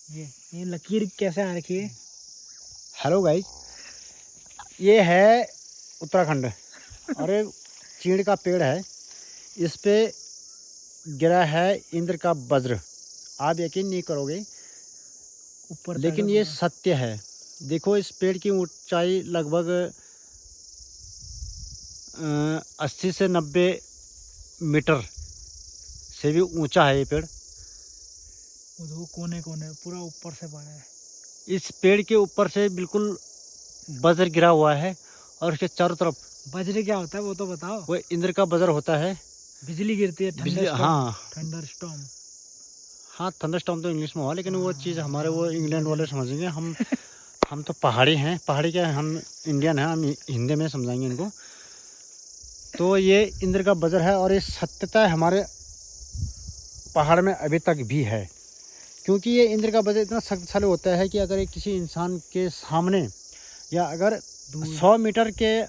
ये लकीर कैसे आ रखी है? हेलो गाइस, ये है उत्तराखंड और ये चीड़ का पेड़ है। इस पे गिरा है इंद्र का वज्र। आप यकीन नहीं करोगे, ऊपर लेकिन ये सत्य है। देखो, इस पेड़ की ऊंचाई लगभग 80 से 90 मीटर से भी ऊंचा है ये पेड़। वो कोने कोने पूरा ऊपर से पड़ा है। इस पेड़ के ऊपर से बिल्कुल वज्र गिरा हुआ है और उसके चारों तरफ वज्र क्या होता है वो तो बताओ। वो इंद्र का वज्र होता है। बिजली गिरती है, बिजली, हाँ थंडरस्टॉर्म। हाँ, थंडरस्टॉर्म तो इंग्लिश में हुआ, लेकिन वो चीज़ हमारे वो इंग्लैंड वाले समझेंगे। हम तो पहाड़ी हैं, पहाड़ी क्या, हम इंडियन हैं, हम हिंदी में समझाएंगे इनको। तो ये इंद्र का वज्र है और ये सत्यता हमारे पहाड़ में अभी तक भी है, क्योंकि ये इंद्र का वज्र इतना शक्तिशाली होता है कि अगर ये किसी इंसान के सामने या अगर 100 मीटर के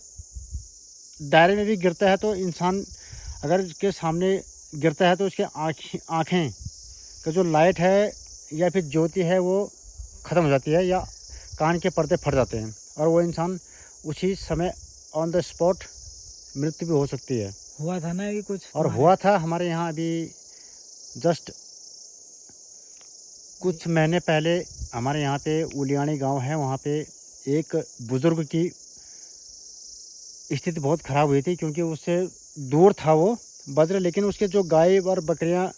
दायरे में भी गिरता है, तो इंसान अगर उसके सामने गिरता है तो उसके आँखें का जो लाइट है या फिर ज्योति है वो ख़त्म हो जाती है, या कान के पर्दे फट जाते हैं और वो इंसान उसी समय ऑन द स्पॉट मृत्यु भी हो सकती है। हुआ था ना ये कुछ, और हुआ था हमारे यहाँ अभी जस्ट कुछ महीने पहले। हमारे यहाँ पे उलियानी गांव है, वहाँ पे एक बुज़ुर्ग की स्थिति बहुत ख़राब हुई थी, क्योंकि उससे दूर था वो वज्र, लेकिन उसके जो गाय और बकरियाँ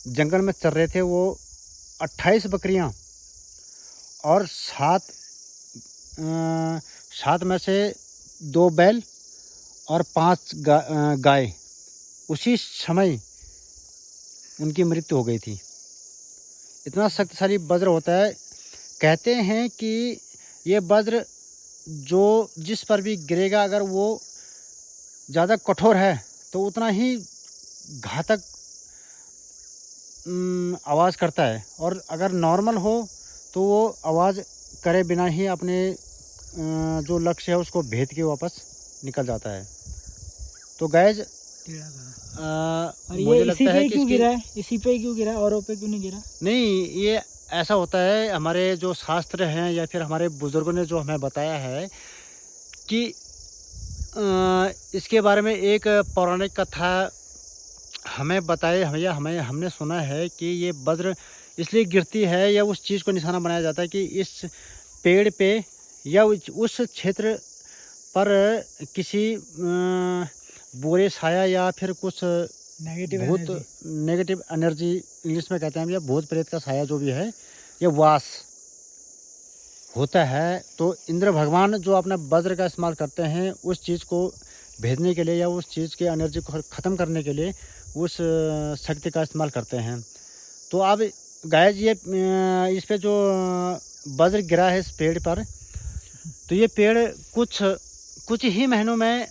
जंगल में चर रहे थे, वो 28 बकरियाँ और 7 में से 2 बैल और 5 गाय उसी समय उनकी मृत्यु हो गई थी। इतना शक्तिशाली वज्र होता है। कहते हैं कि ये वज्र जो जिस पर भी गिरेगा, अगर वो ज़्यादा कठोर है तो उतना ही घातक आवाज़ करता है, और अगर नॉर्मल हो तो वो आवाज़ करे बिना ही अपने जो लक्ष्य है उसको भेद के वापस निकल जाता है। तो गैज और ये मुझे इसी लगता पे है कि क्यों गिरा है? इसी पे क्यों गिरा, औरों पे क्यों नहीं गिरा? नहीं, ये ऐसा होता है, हमारे जो शास्त्र हैं या फिर हमारे बुजुर्गों ने जो हमें बताया है कि इसके बारे में एक पौराणिक कथा हमें बताए या हमने सुना है कि ये वज्र इसलिए गिरती है या उस चीज़ को निशाना बनाया जाता है कि इस पेड़ पे या उस क्षेत्र पर किसी बुरे साया या फिर कुछ नेगेटिव एनर्जी इंग्लिश में कहते हैं, या भूत प्रेत का साया जो भी है ये वास होता है। तो इंद्र भगवान जो अपना वज्र का इस्तेमाल करते हैं उस चीज़ को भेदने के लिए या उस चीज़ के एनर्जी को ख़त्म करने के लिए उस शक्ति का इस्तेमाल करते हैं। तो अब गायज ये इस पे जो वज्र गिरा है इस पेड़ पर, तो ये पेड़ कुछ ही महीनों में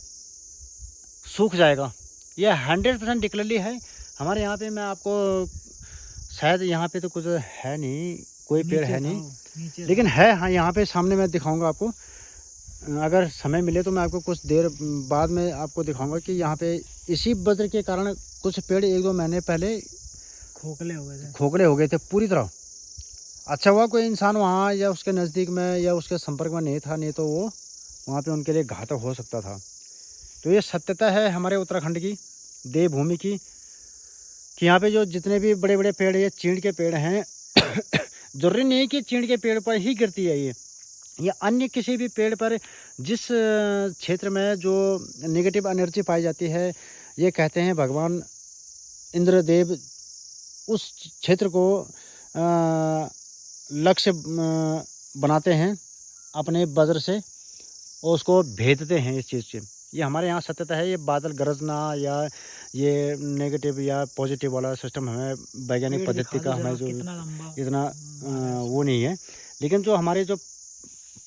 सूख जाएगा। ये 100% डिक्लेयरली है। हमारे यहाँ पे मैं आपको शायद यहाँ पे तो कुछ है नहीं, कोई पेड़ है नहीं, लेकिन है हाँ, यहाँ पे सामने मैं दिखाऊंगा आपको। अगर समय मिले तो मैं आपको कुछ देर बाद में आपको दिखाऊंगा कि यहाँ पे इसी वज्र के कारण कुछ पेड़ 1-2 महीने पहले खोखले हो गए थे पूरी तरह। अच्छा हुआ कोई इंसान वहाँ या उसके नज़दीक में या उसके संपर्क में नहीं था, नहीं तो वो वहाँ पे उनके लिए घातक हो सकता था। तो ये सत्यता है हमारे उत्तराखंड की, देवभूमि की, कि यहाँ पे जो जितने भी बड़े बड़े पेड़ ये चीड़ के पेड़ हैं जरूरी नहीं कि चीड़ के पेड़ पर ही गिरती है ये अन्य किसी भी पेड़ पर जिस क्षेत्र में जो नेगेटिव एनर्जी पाई जाती है, ये कहते हैं भगवान इंद्रदेव उस क्षेत्र को लक्ष्य बनाते हैं अपने वज्र से और उसको भेदते हैं इस चीज़ से। ये हमारे यहाँ सत्यता है। ये बादल गरजना या ये नेगेटिव या पॉजिटिव वाला सिस्टम हमें वैज्ञानिक पद्धति का हमें जो इतना वो नहीं है, लेकिन जो हमारे जो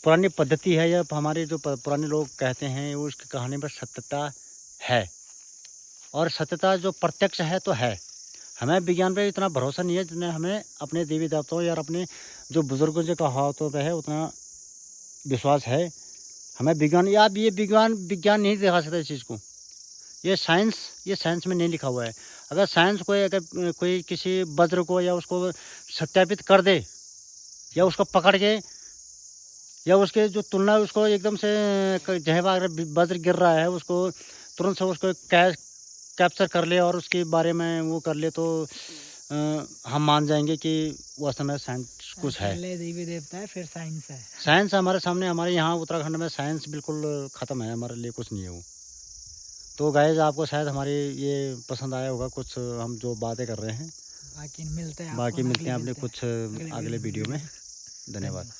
पुरानी पद्धति है या हमारे जो पुराने लोग कहते हैं उसकी कहानी में सत्यता है, और सत्यता जो प्रत्यक्ष है तो है। हमें विज्ञान पे इतना भरोसा नहीं है जितना हमें अपने देवी देवताओं या अपने जो बुजुर्गों से कहावतों पे है उतना विश्वास है। हमें विज्ञान या ये विज्ञान नहीं दिखा सकता इस चीज़ को। ये साइंस में नहीं लिखा हुआ है। अगर साइंस कोई किसी वज्र को या उसको सत्यापित कर दे या उसको पकड़ के, या उसके जो तुलना है उसको एकदम से जहाँ पर अगर वज्र गिर रहा है उसको तुरंत से उसको कैप्चर कर ले और उसके बारे में वो कर ले, तो हम मान जाएंगे कि वो असल में साइंस कुछ है। पहले देवी देवता है, फिर साइंस है। साइंस हमारे सामने, हमारे यहाँ उत्तराखंड में साइंस बिल्कुल ख़त्म है, हमारे लिए कुछ नहीं है वो। तो गाइस आपको शायद हमारे ये पसंद आया होगा कुछ हम जो बातें कर रहे हैं। बाकी मिलते हैं बाकी मिलते हैं अपने मिलते हैं कुछ अगले वीडियो में। धन्यवाद।